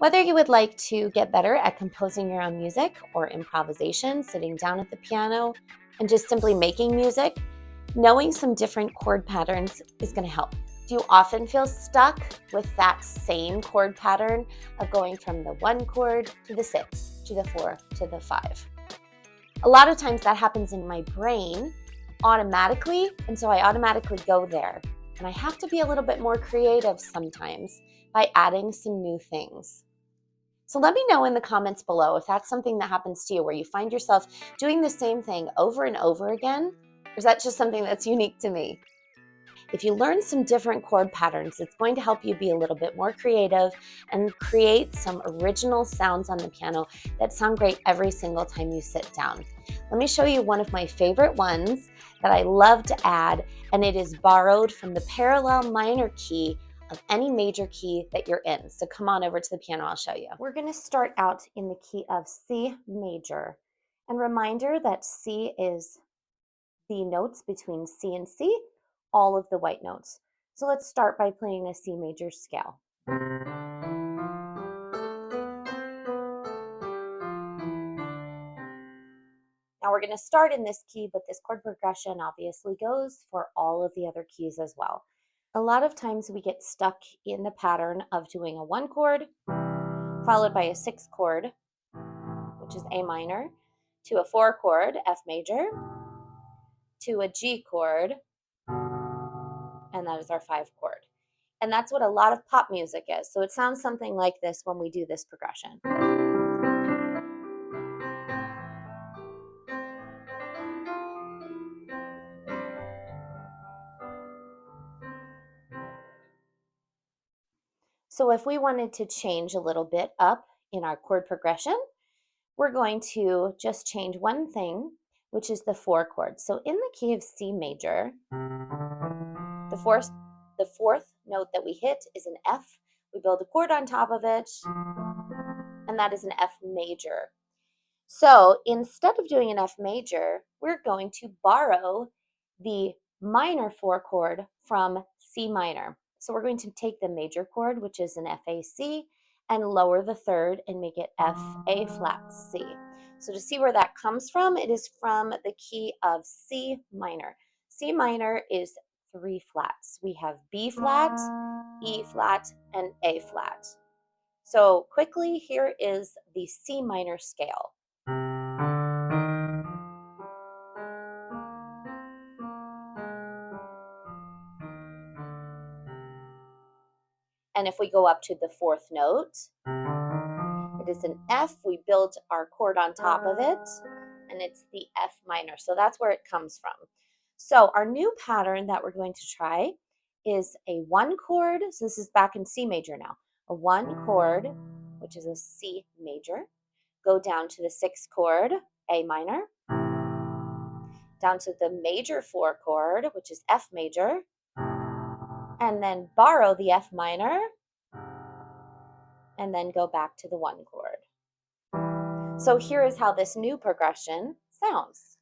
Whether you would like to get better at composing your own music or improvisation, sitting down at the piano and just simply making music, knowing some different chord patterns is going to help. Do you often feel stuck with that same chord pattern of going from the 1 chord to the 6, to the 4, to the 5? A lot of times that happens in my brain automatically, and so I automatically go there. And I have to be a little bit more creative sometimes by adding some new things. So let me know in the comments below if that's something that happens to you, where you find yourself doing the same thing over and over again, or is that just something that's unique to me? If you learn some different chord patterns, it's going to help you be a little bit more creative and create some original sounds on the piano that sound great every single time you sit down. Let me show you one of my favorite ones that I love to add, and it is borrowed from the parallel minor key of any major key that you're in. So come on over to the piano, I'll show you. We're going to start out in the key of C major. And reminder that C is the notes between C and C, all of the white notes. So let's start by playing a C major scale. Now we're going to start in this key, but this chord progression obviously goes for all of the other keys as well. A lot of times we get stuck in the pattern of doing a 1 chord, followed by a 6 chord, which is A minor, to a 4 chord, F major, to a G chord, and that is our 5 chord. And that's what a lot of pop music is. So it sounds something like this when we do this progression. So if we wanted to change a little bit up in our chord progression, we're going to just change one thing, which is the 4 chord. So in the key of C major, the fourth note that we hit is an F. We build a chord on top of it, and that is an F major. So instead of doing an F major, we're going to borrow the minor 4 chord from C minor. So we're going to take the major chord, which is an F A C, and lower the third and make it F A flat C. So to see where that comes from, it is from the key of C minor. C minor is 3 flats. We have B flat, E flat, and A flat. So quickly, here is the C minor scale. And if we go up to the 4th note, it is an F. We build our chord on top of it, and it's the F minor. So that's where it comes from. So our new pattern that we're going to try is a 1 chord. So this is back in C major now. A 1 chord, which is a C major. Go down to the 6th chord, A minor. Down to the major 4 chord, which is F major. And then borrow the F minor, and then go back to the 1 chord. So here is how this new progression sounds.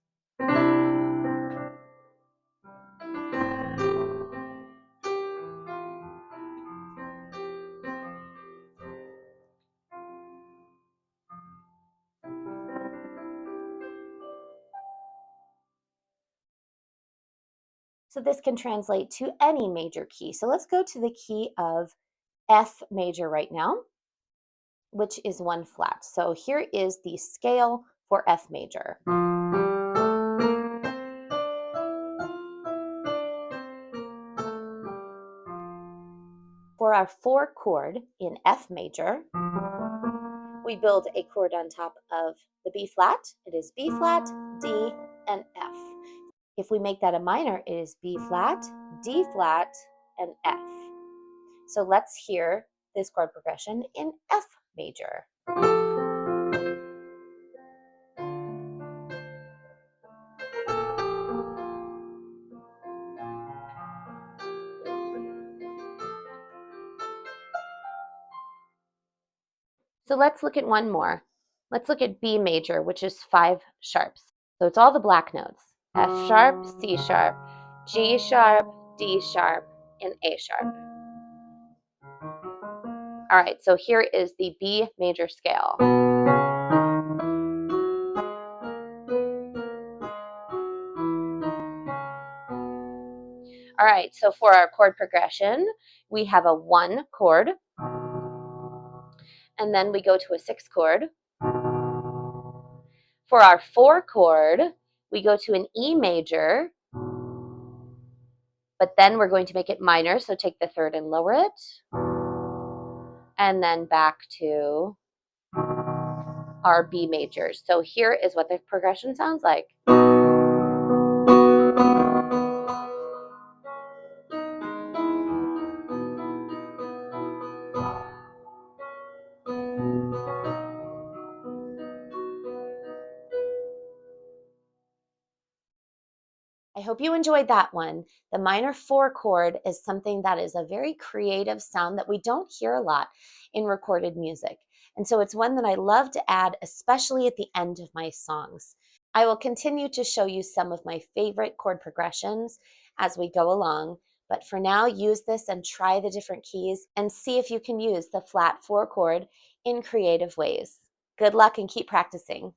So this can translate to any major key. So let's go to the key of F major right now, which is 1 flat. So here is the scale for F major. For our 4 chord in F major, we build a chord on top of the B flat. It is B flat, D, and F. If we make that a minor, it is B flat, D flat, and F. So let's hear this chord progression in F major. So let's look at one more. Let's look at B major, which is 5 sharps. So it's all the black notes. F sharp, C sharp, G sharp, D sharp, and A sharp. All right, so here is the B major scale. All right, so for our chord progression, we have a 1 chord, and then we go to a 6 chord. For our 4 chord, we go to an E major, but then we're going to make it minor, so take the 3rd and lower it, and then back to our B majors. So here is what the progression sounds like. I hope you enjoyed that one. The minor 4 chord is something that is a very creative sound that we don't hear a lot in recorded music. And so it's one that I love to add, especially at the end of my songs. I will continue to show you some of my favorite chord progressions as we go along, but for now, use this and try the different keys and see if you can use the flat 4 chord in creative ways. Good luck and keep practicing.